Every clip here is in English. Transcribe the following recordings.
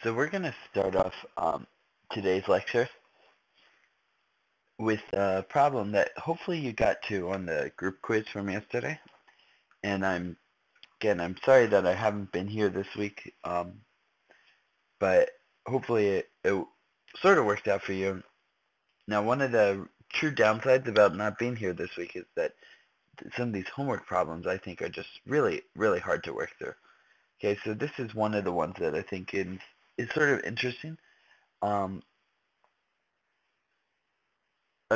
So we're going to start off today's lecture with a problem that hopefully you got to on the group quiz from yesterday. And I'm sorry that I haven't been here this week, but hopefully it sort of worked out for you. Now, one of the true downsides about not being here this week is that some of these homework problems I think are just really, really hard to work through. Okay, so this is one of the ones that I think is sort of interesting. A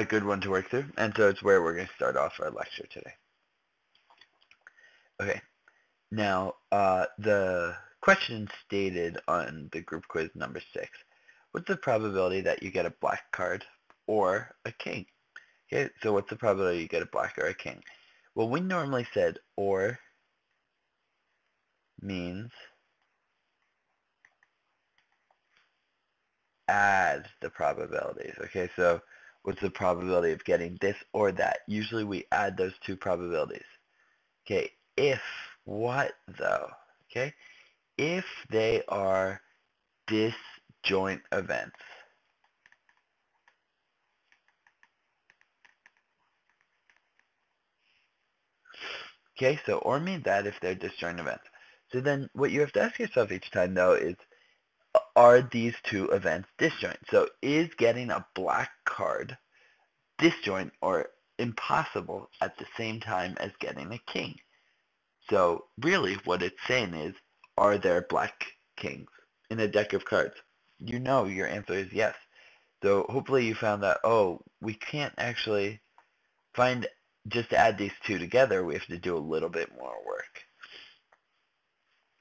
good one to work through, and so it's where we're going to start off our lecture today. Okay, now the question stated on the group quiz number 6, what's the probability that you get a black card or a king? Okay, so what's the probability you get a black or a king? Well, we normally said or means add the probabilities. Okay, so what's the probability of getting this or that? Usually we add those two probabilities. Okay, if what though? Okay, if they are disjoint events. Okay, so or means that if they're disjoint events. So then what you have to ask yourself each time though is, are these two events disjoint? So is getting a black card disjoint or impossible at the same time as getting a king? So really what it's saying is, are there black kings in a deck of cards? You know your answer is yes. So hopefully you found that, oh, we can't actually find, just to add these two together, we have to do a little bit more work.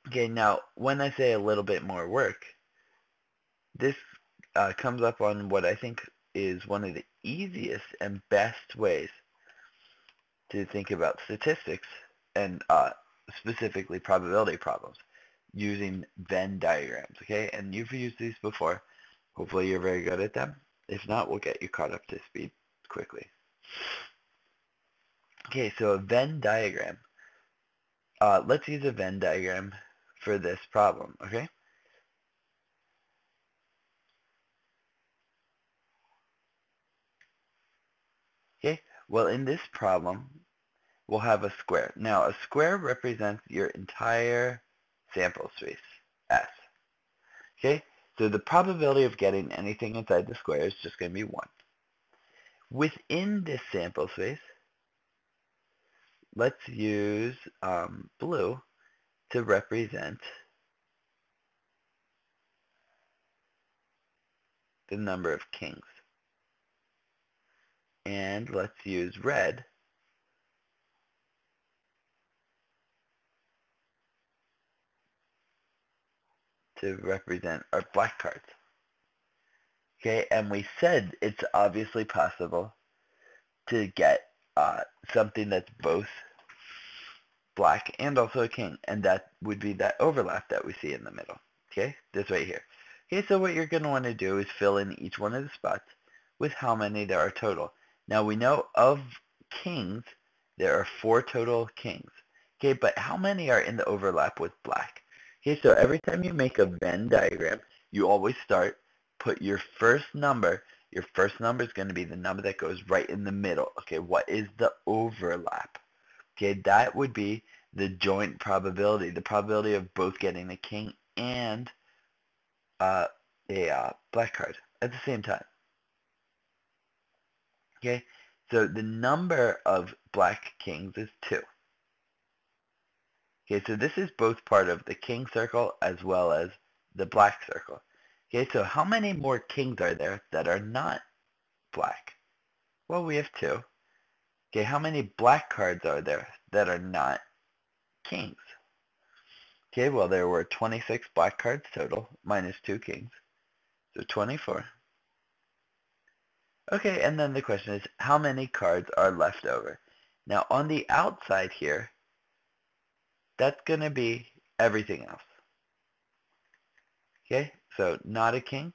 Okay, now when I say a little bit more work, this comes up on what I think is one of the easiest and best ways to think about statistics and specifically probability problems using Venn diagrams, okay? And you've used these before. Hopefully you're very good at them. If not, we'll get you caught up to speed quickly. Okay, so a Venn diagram. Let's use a Venn diagram for this problem, okay? Okay, well in this problem, we'll have a square. Now a square represents your entire sample space, S. Okay, so the probability of getting anything inside the square is just going to be 1. Within this sample space, let's use blue to represent the number of kings. And let's use red to represent our black cards. Okay, and we said it's obviously possible to get something that's both black and also a king, and that would be that overlap that we see in the middle. Okay, this right here. Okay, so what you're going to want to do is fill in each one of the spots with how many there are total. Now we know of kings, there are 4 total kings. Okay, but how many are in the overlap with black? Okay, so every time you make a Venn diagram, you always start, put your first number. Your first number is going to be the number that goes right in the middle. Okay, what is the overlap? Okay, that would be the joint probability, the probability of both getting a king and a black card at the same time. Okay, so the number of black kings is 2. Okay, so this is both part of the king circle as well as the black circle. Okay, so how many more kings are there that are not black? Well, we have 2. Okay, how many black cards are there that are not kings? Okay, well, there were 26 black cards total, minus 2 kings, so 24. Okay, and then the question is, how many cards are left over? Now, on the outside here, that's going to be everything else. Okay, so not a king,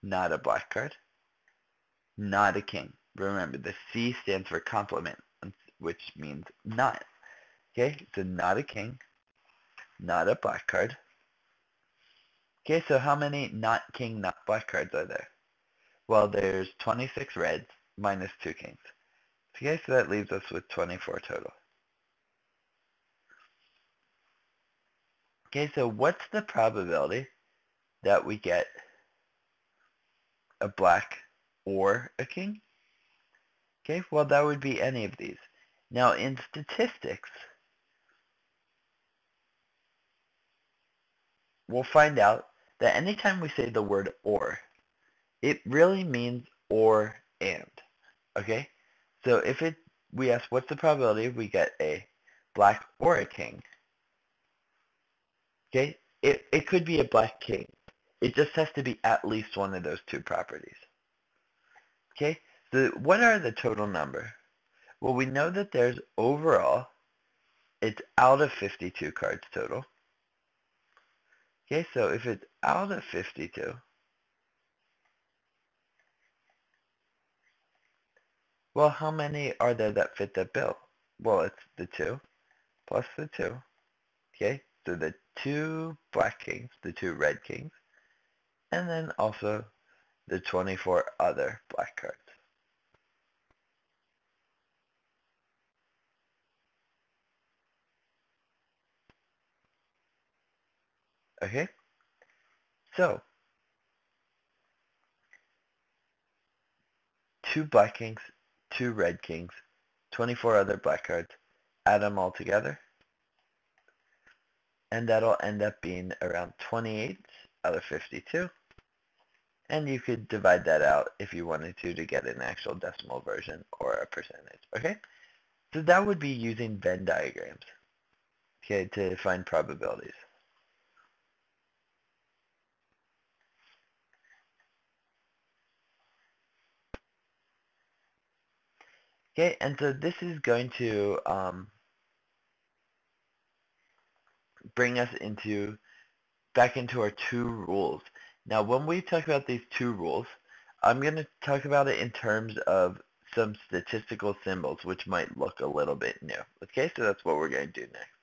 not a black card, not a king. Remember, the C stands for complement, which means not. Okay, so not a king, not a black card, Okay, so how many not king, not black cards are there? Well, there's 26 reds minus 2 kings. Okay, so that leaves us with 24 total. Okay, so what's the probability that we get a black or a king? Okay, well that would be any of these. Now in statistics, we'll find out that anytime we say the word or, it really means or and. Okay? So if we ask what's the probability we get a black or a king, okay, it could be a black king. It just has to be at least one of those two properties. Okay? So what are the total number? Well, we know that there's overall, it's out of 52 cards total. Okay, so if it's out of 52, well, how many are there that fit that bill? Well, it's the 2 plus the 2. Okay, so the 2 black kings, the 2 red kings, and then also the 24 other black cards. Okay, so 2 black kings, 2 red kings, 24 other black cards, add them all together, and that'll end up being around 28 out of 52. And you could divide that out if you wanted to get an actual decimal version or a percentage. Okay, so that would be using Venn diagrams, okay, to find probabilities. Okay, and so this is going to bring us back into our 2 rules. Now, when we talk about these 2 rules, I'm going to talk about it in terms of some statistical symbols, which might look a little bit new. Okay, so that's what we're going to do next.